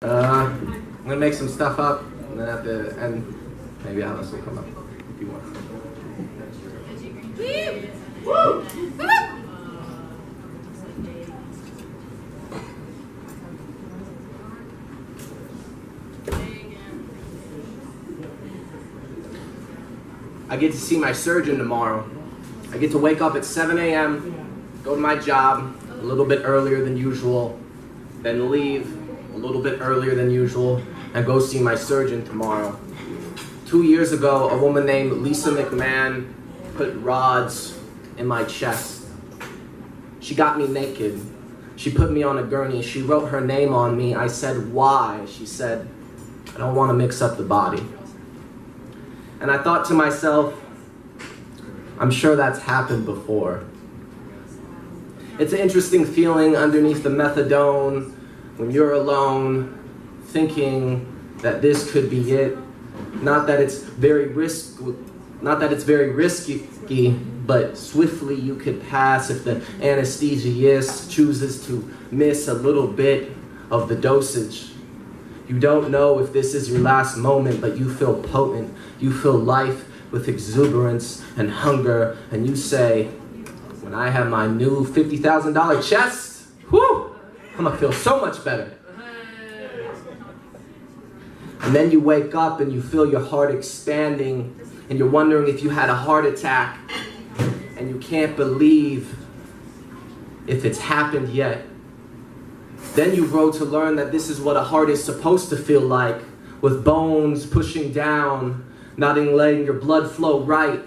I'm gonna make some stuff up, and then at the end, maybe Alice will come up if you want. I get to see my surgeon tomorrow. I get to wake up at 7 a.m., go to my job a little bit earlier than usual, then leave a little bit earlier than usual, and go see my surgeon tomorrow. 2 years ago, a woman named Lisa McMahon put rods in my chest. She got me naked. She put me on a gurney. She wrote her name on me. I said, why? She said, I don't want to mix up the body. And I thought to myself, I'm sure that's happened before. It's an interesting feeling underneath the methadone when you're alone, thinking that this could be it. Not that it's very risky, but swiftly you could pass if the anesthesiast chooses to miss a little bit of the dosage. You don't know if this is your last moment, but you feel potent. You feel life with exuberance and hunger, and you say, when I have my new $50,000 chest, whew, I'm gonna feel so much better. And then you wake up and you feel your heart expanding, and you're wondering if you had a heart attack, and you can't believe if it's happened yet. Then you grow to learn that this is what a heart is supposed to feel like, with bones pushing down, not letting your blood flow right.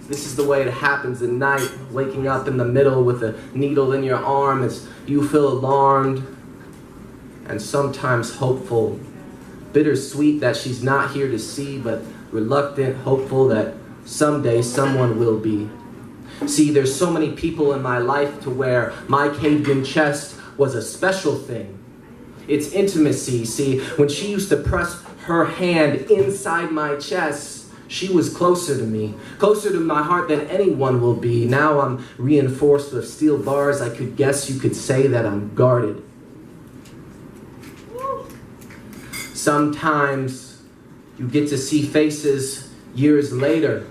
This is the way it happens at night, waking up in the middle with a needle in your arm as you feel alarmed and sometimes hopeful. Bittersweet that she's not here to see, but reluctant, hopeful that someday someone will be. See, there's so many people in my life to where my caved-in chest was a special thing. It's intimacy. See, when she used to press her hand inside my chest, she was closer to me, closer to my heart than anyone will be. Now I'm reinforced with steel bars. I could guess you could say that I'm guarded. Sometimes you get to see faces years later.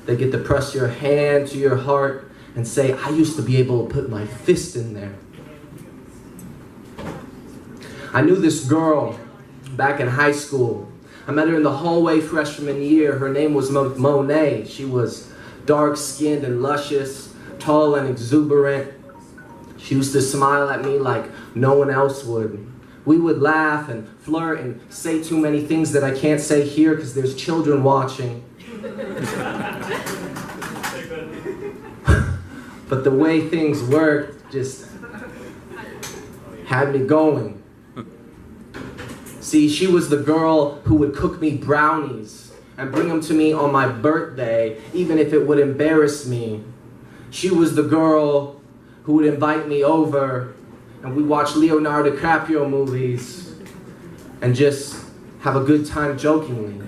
They get to press your hand to your heart and say, I used to be able to put my fist in there. I knew this girl back in high school. I met her in the hallway freshman year. Her name was Monet. She was dark-skinned and luscious, tall and exuberant. She used to smile at me like no one else would. We would laugh and flirt and say too many things that I can't say here because there's children watching. But the way things worked just had me going. See, she was the girl who would cook me brownies and bring them to me on my birthday, even if it would embarrass me. She was the girl who would invite me over and we watch Leonardo DiCaprio movies and just have a good time jokingly.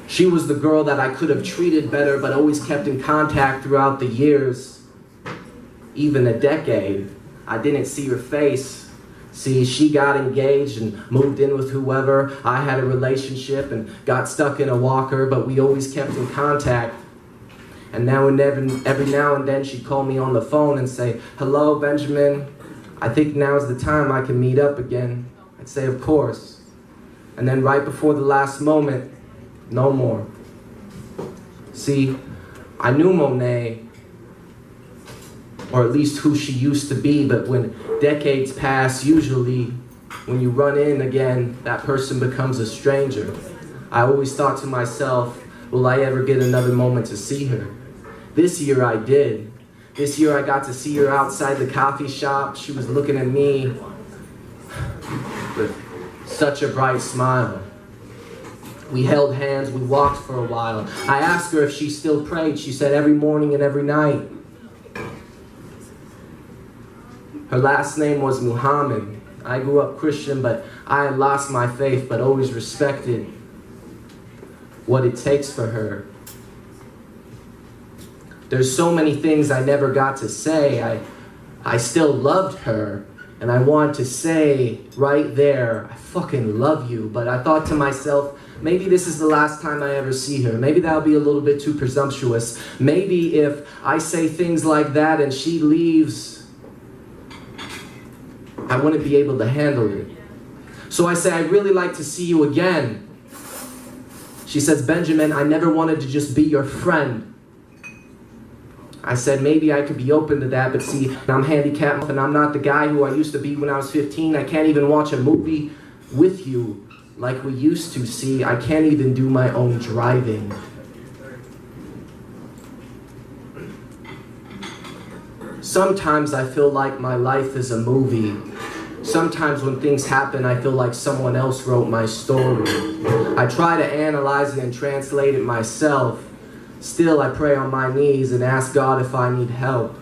She was the girl that I could have treated better but always kept in contact throughout the years, even a decade. I didn't see her face. See, she got engaged and moved in with whoever. I had a relationship and got stuck in a walker, but we always kept in contact. And now and every now and then she'd call me on the phone and say, hello, Benjamin. I think now's the time I can meet up again. I'd say, of course. And then right before the last moment, no more. See, I knew Monet, or at least who she used to be, but when decades pass, usually when you run in again, that person becomes a stranger. I always thought to myself, will I ever get another moment to see her? This year I did. This year I got to see her outside the coffee shop. She was looking at me with such a bright smile. We held hands, we walked for a while. I asked her if she still prayed. She said every morning and every night. Her last name was Muhammad. I grew up Christian, but I had lost my faith, but always respected what it takes for her. There's so many things I never got to say. I still loved her, And I wanted to say right there, I fucking love you. But I thought to myself, maybe this is the last time I ever see her. Maybe that'll be a little bit too presumptuous. Maybe if I say things like that and she leaves, I wouldn't be able to handle it. So I say, I'd really like to see you again. She says, Benjamin, I never wanted to just be your friend. I said, maybe I could be open to that, but see, I'm handicapped and I'm not the guy who I used to be when I was 15. I can't even watch a movie with you like we used to. See, I can't even do my own driving. Sometimes I feel like my life is a movie. Sometimes when things happen, I feel like someone else wrote my story. I try to analyze it and translate it myself. Still, I pray on my knees and ask God if I need help.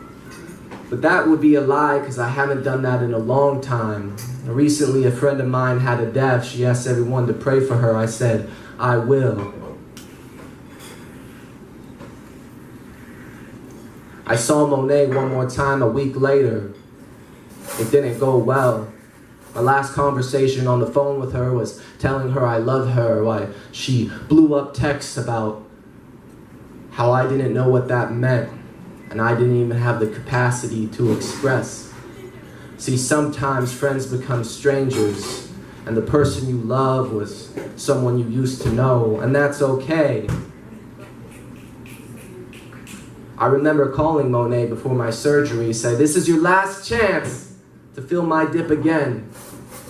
But that would be a lie, because I haven't done that in a long time. Recently, a friend of mine had a death. She asked everyone to pray for her. I said, I will. I saw Monet one more time a week later. It didn't go well. My last conversation on the phone with her was telling her I love her, while she blew up texts about how I didn't know what that meant, and I didn't even have the capacity to express. See, sometimes friends become strangers, and the person you love was someone you used to know, and that's okay. I remember calling Monet before my surgery, say, this is your last chance to fill my dip again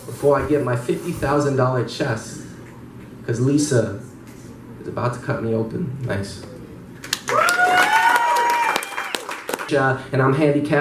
before I get my $50,000 chest, because Lisa is about to cut me open. Nice. And I'm handicapped.